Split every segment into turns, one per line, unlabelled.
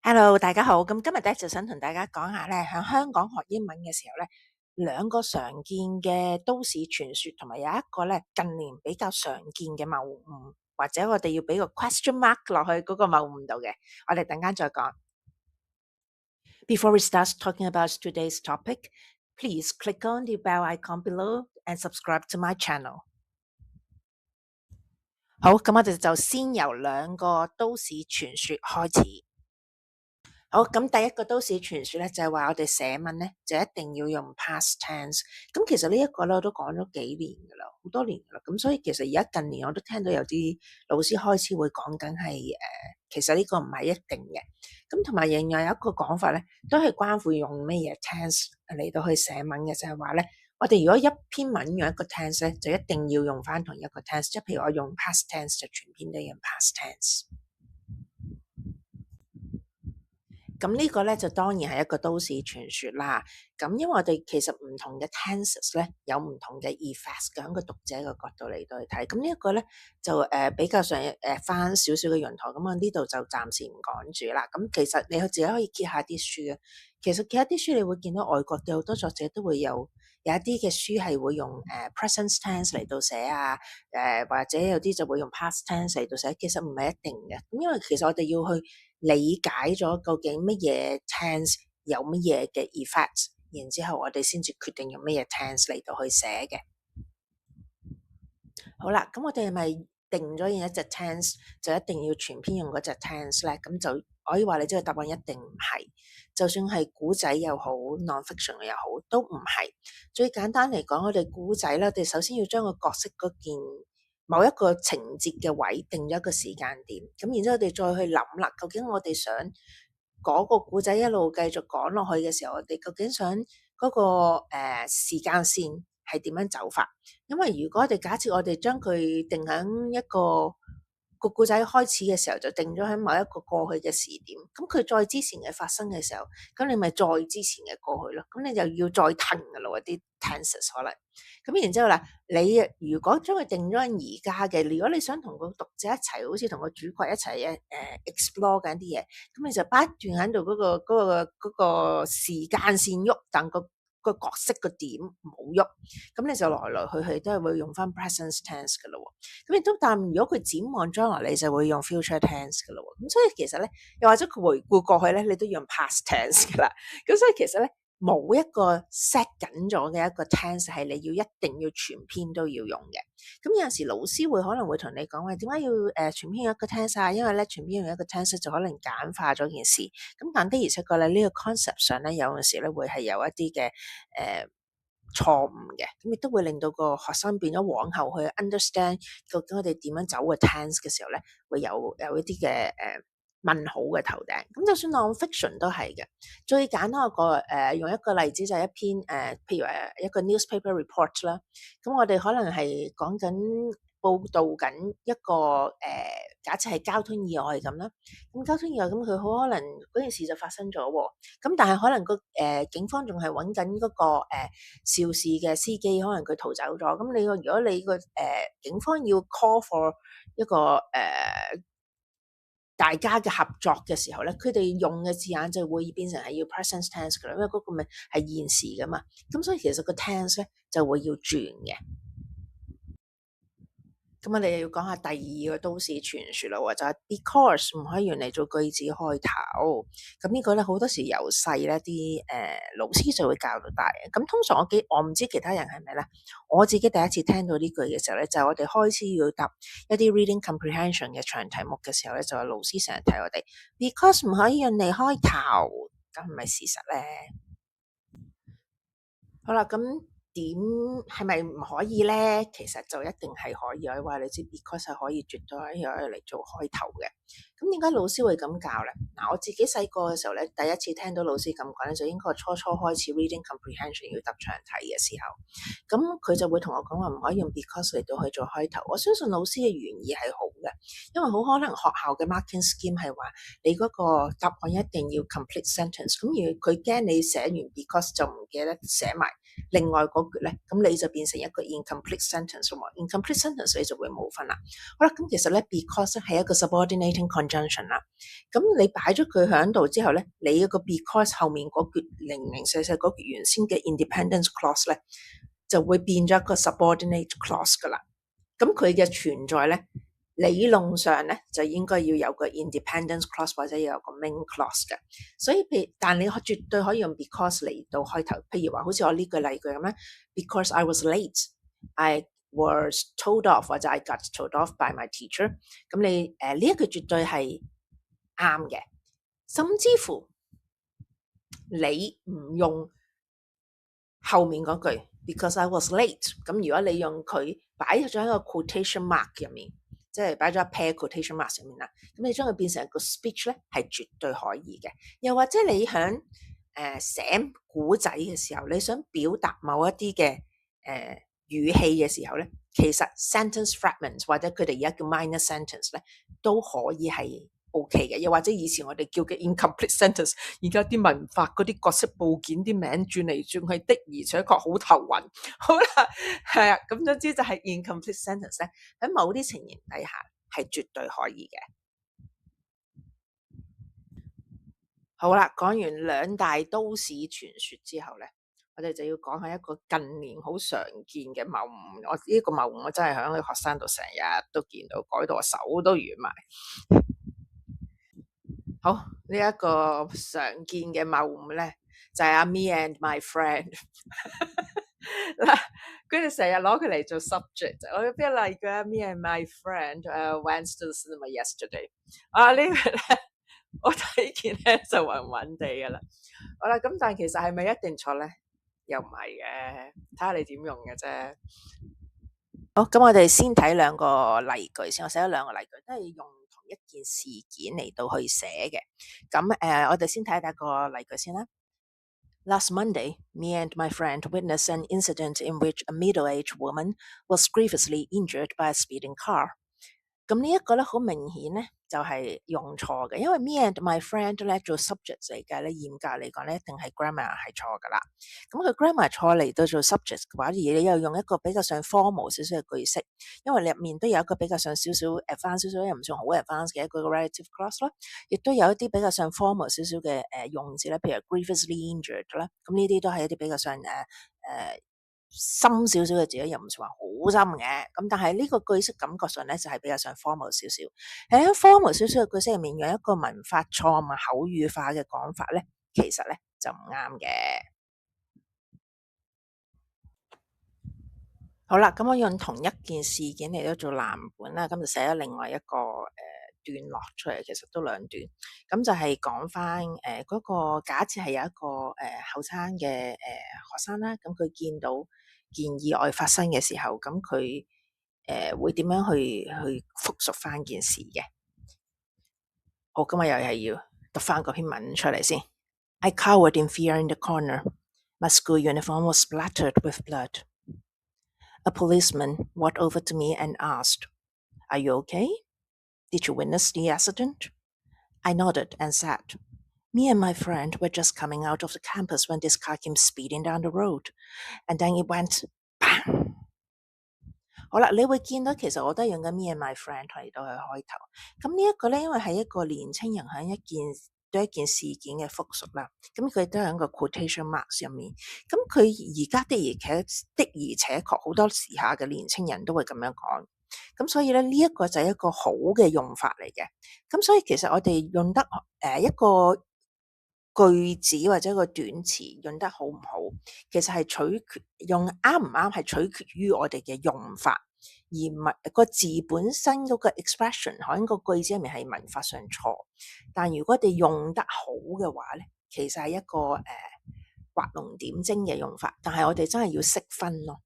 Hello，大家好。咁今日咧就想同大家講下咧，喺香港學英文嘅時候咧，兩個常見嘅都市傳說，同埋有一個咧近年比較常見嘅謬誤，或者我哋要俾個 question mark 落去嗰個謬誤度嘅。我哋等間再講。Before we start talking about today's topic, please click on the bell icon below and subscribe to my channel. 好，咁我哋就先由兩個都市傳說開始。好，咁第一個都市傳說咧就係話我哋寫文咧就一定要用 past tense。咁其實呢一個咧我都講咗幾年噶啦，好多年噶啦。咁所以其實而家近年我都聽到有啲老師開始會講緊係其實呢個唔係一定嘅。咁同埋另外有一個講法咧，都係關乎用咩嘢 tense 嚟到去寫文嘅，就係話咧，我哋如果一篇文用一個 tense 咧，就一定要用翻同一個 tense。即係譬如我用 past tense 就全篇都用 past tense。咁呢個咧就當然係一個都市傳說啦。咁因為我哋其實唔同嘅 tenses 咧有唔同嘅 effects 嘅，喺個讀者嘅角度嚟到去睇。咁呢一個咧就比較上翻少少嘅用途。咁我呢度就暫時唔講住啦。咁其實你自己可以揭下啲書啊。其實揭下啲書，你會見到外國嘅好多作者都會有一啲嘅書係會用present tense 嚟到寫啊。或者有啲就會用 past tense 嚟到寫。其實唔係一定嘅。咁因為其實我哋要去理解咗究竟乜嘢 tense 有乜嘢嘅 effect， 然之後我哋先至決定用乜嘢 tense 嚟到去寫嘅。好啦，咁我哋係咪定咗一隻 tense 就一定要全篇用嗰隻 tense 咧？咁就可以話你知道答案一定唔係。就算係古仔又好 non-fiction 又好，都唔係。最簡單嚟講，我哋古仔咧，我哋首先要將個角色嗰件某一個情節嘅位定咗一個時間點，咁然之後我哋再去諗啦，究竟我哋想嗰個古仔一路繼續講落去嘅時候，我哋究竟想嗰個時間線係點樣走法？因為如果我哋假設我哋將佢定喺一個故仔開始嘅時候，就定咗喺某一個過去嘅時點，咁佢再之前嘅發生嘅時候，咁你咪再之前嘅過去咯，咁你就要再騰噶咯，啲 tenses 可能。咁然之後啦，你如果將佢定咗喺而家嘅，如果你想同個讀者一齊，好似同個主角一齊explore 緊啲嘢，咁你就不斷喺度嗰個時間線喐，但個角色個點冇喐，咁你就來來去去都係會用翻 present tense 噶咯。咁亦都但如果佢展望將來，你就會用 future tense 噶咯。咁所以其實咧，又或者佢回顧過去咧，你都要用 past tense 噶啦。咁所以其實咧，冇一個 set 緊咗嘅一個 tense 係你要一定要全篇都要用嘅。咁有陣時老師會可能會同你講話，點解要全篇用一個 tense 啊？因為咧全篇用一個 tense 就可能簡化咗件事。咁但的而且確咧，呢個 concept 上咧有陣時咧會係有一啲嘅錯誤嘅，咁亦都會令到個學生變咗往後去 understand 究竟我哋點樣走個 tense 嘅時候咧，會有一啲嘅問號嘅頭頂。咁就算 non-fiction 都係嘅。最簡單用一個例子就係一篇譬如一個 newspaper report 啦。咁我哋可能係講緊報導緊一個假設係交通意外咁啦。咁交通意外咁佢好可能嗰件事就發生咗喎。咁但係可能警方仲係揾緊嗰個肇事嘅司機，可能佢逃走咗。咁如果你警方要 call for 一個大家嘅合作嘅時候咧，佢哋用嘅字眼就會變成係要 present tense 噶啦，因為嗰個咪係現時噶嘛。咁所以其實個 tense 咧就會要轉嘅。咁我哋又要講下第二個都市傳說啦，就係 because 唔可以用嚟做句子開頭。咁呢個咧好多時由細咧啲老師就會教到大嘅。咁通常我唔知其他人係咪咧，我自己第一次聽到呢句嘅時候咧，就係我哋開始要答一啲 reading comprehension 嘅長題目嘅時候咧，就係老師成日提我哋 because 唔可以用嚟開頭，咁係咪事實咧？好啦，咁點係咪唔可以咧？其實就一定係可以，我話你知 because 係可以絕對可以嚟做開頭嘅。咁點解老師會咁教咧？嗱，我自己細個嘅時候咧，第一次聽到老師咁講咧，就應該初開始 reading comprehension 要答長題嘅時候，咁佢就會同我講話唔可以用 because 嚟到去做開頭。我相信老師嘅原意係好嘅，因為好可能學校嘅 marking scheme 係話你嗰個答案一定要 complete sentence，咁而佢驚你寫完 because 就唔記得寫埋另外嗰橛咧，咁你就變成一個 incomplete sentence 喎。incomplete sentence 你就會冇分啦。好啦，咁其實咧 because 係一個 subordinating conjunction 啦。咁你擺咗佢喺度之後咧，你一個 because 後面嗰橛零零細細嗰橛原先嘅 independence clause 咧，就會變咗一個 subordinate clause 噶啦。咁佢嘅存在咧，理論上咧就應該要有個 independence clause 或者要有個 main clause 嘅。所以但你絕對可以用 because 嚟到開頭。譬如話好似我呢句例句咁咧 ，because I was late, I was told off 或者 I got told off by my teacher。咁你呢一句絕對係啱嘅，甚至乎你唔用後面嗰句 because I was late， 咁如果你用佢擺咗喺個 quotation mark 入面，即係擺咗一 pair quotation mark 入面啦，咁你將佢變成一個 speech 咧，係絕對可以嘅。又或者你響寫古仔嘅時候，你想表達某一啲嘅語氣嘅時候咧，其實 sentence fragments 或者佢哋而家叫 minor sentence 咧，都可以係OK 嘅。又或者以前我哋叫嘅 incomplete sentence， 而家啲文法嗰啲角色部件啲名轉嚟轉去的而且確好頭暈。好啦，係啊，咁總之就係 incomplete sentence 咧，喺某啲情形底下係絕對可以嘅。好啦，講完兩大都市傳說之後咧，我哋就要講下一個近年好常見嘅謬誤。我呢個謬誤我真係喺學生度成日都見到，改到我手都軟埋。好，呢一個常見嘅謬誤咧，就係me and my friend 嗱，佢哋成日攞佢嚟做 subject。我有邊個例句啊？me and my friend went to the cinema yesterday。呢個咧，我睇見咧就暈暈地噶啦。好啦，咁但係其實係咪一定錯咧？又唔係嘅，睇下你點用嘅啫。好，咁我哋先睇兩個例句先。我寫咗兩個例句，都係用同一件事件嚟到去寫嘅。咁我哋先睇第一個例句先啦。Last Monday, me and my friend witnessed an incident in which a middle-aged woman was grievously injured by a speeding car。咁呢一個咧，好明顯咧，就係用錯嘅，因為 me and my friend 咧做 subject 嚟嘅咧，嚴格嚟講咧，一定係 grammar 係錯噶啦。咁佢 grammar 錯嚟到做 subject 嘅話，而你又用一個比較上 formal 少少嘅句式，因為你入面都有一個比較上少少 advanced 少少，又唔算好 advanced 嘅一個 relative clause 啦，亦都有一啲比較上 formal 少少嘅用字咧，譬如 grievously injured 啦，咁呢啲都係一啲比較上深少少嘅字咧，又唔算話好深嘅，咁但係呢個句式感覺上咧就係比較上 formal 少少。喺 formal 少少嘅句式入面，用一個文法錯誤口語化嘅講法咧，其實咧就唔啱嘅。好啦，咁我用同一件事件嚟到做藍本啦，咁就寫咗另外一個段落出嚟，其實都兩段。咁就係講翻嗰個假設係有一個後生嘅學生啦，咁佢見到件意外發生嘅時候，咁佢會點樣去複述翻件事嘅？好，咁我又係要讀翻嗰篇文出嚟先。I cowered in fear in the corner. My school uniform was splattered with blood. A policeman walked over to me and asked, "Are you okay? Did you witness the accident?" I nodded and said, "Me and my friend were just coming out of the campus when this car came speeding down the road, and then it went bang." 好啦，你會見到其實我都係用緊 me and my friend 嚟到去開頭。咁呢一個咧，因為係一個年青人喺對一件事件嘅複述啦，咁佢都喺個 quotation marks 入面。咁佢而家的而且確好多時下嘅年青人都會咁樣講。咁所以咧，呢一個就係一個好嘅用法嚟嘅。咁所以其實我哋用得一個句子或者一個短詞用得好唔好，其實係用啱唔啱係取決於我哋嘅用法，而唔係個字本身嗰個 expression 喺個句子入面係文法上錯。但如果我哋用得好嘅話咧，其實係一個畫龍點睛嘅用法，但係我哋真係要識分咯。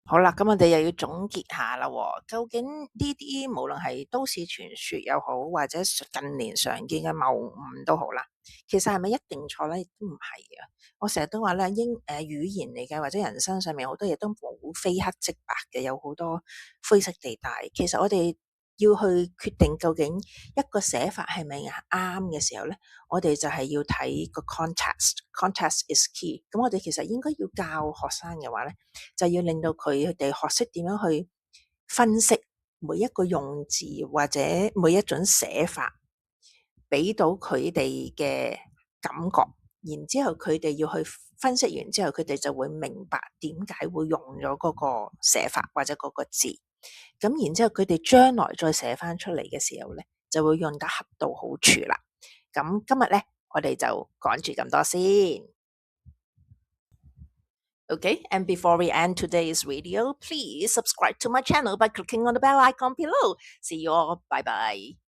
好啦，咁我哋又要總結下啦。究竟呢啲無論係都市傳說又好，或者近年常見嘅謬誤都好啦，其實係咪一定錯咧？都唔係嘅。我成日都話咧，語言嚟嘅，或者人生上面好多嘢都冇非黑即白嘅，有好多灰色地帶。其實我哋要去決定究竟一個寫法係咪啱嘅時候咧，我哋就係要睇個 context is key。咁我哋其實應該要教學生嘅話咧，就要令到佢哋學識點樣去分析每一個用字或者每一種寫法，俾到佢哋嘅感覺，然之後佢哋要去分析完之後，佢哋就會明白點解會用咗嗰個寫法或者嗰個字。咁然之後佢哋將來再寫翻出嚟嘅時候咧，就會用得恰到好處啦。咁今日咧，我哋就講住咁多先。Okay, and before we end today's video, please subscribe to my channel by clicking on the bell icon below. See you all. Bye bye.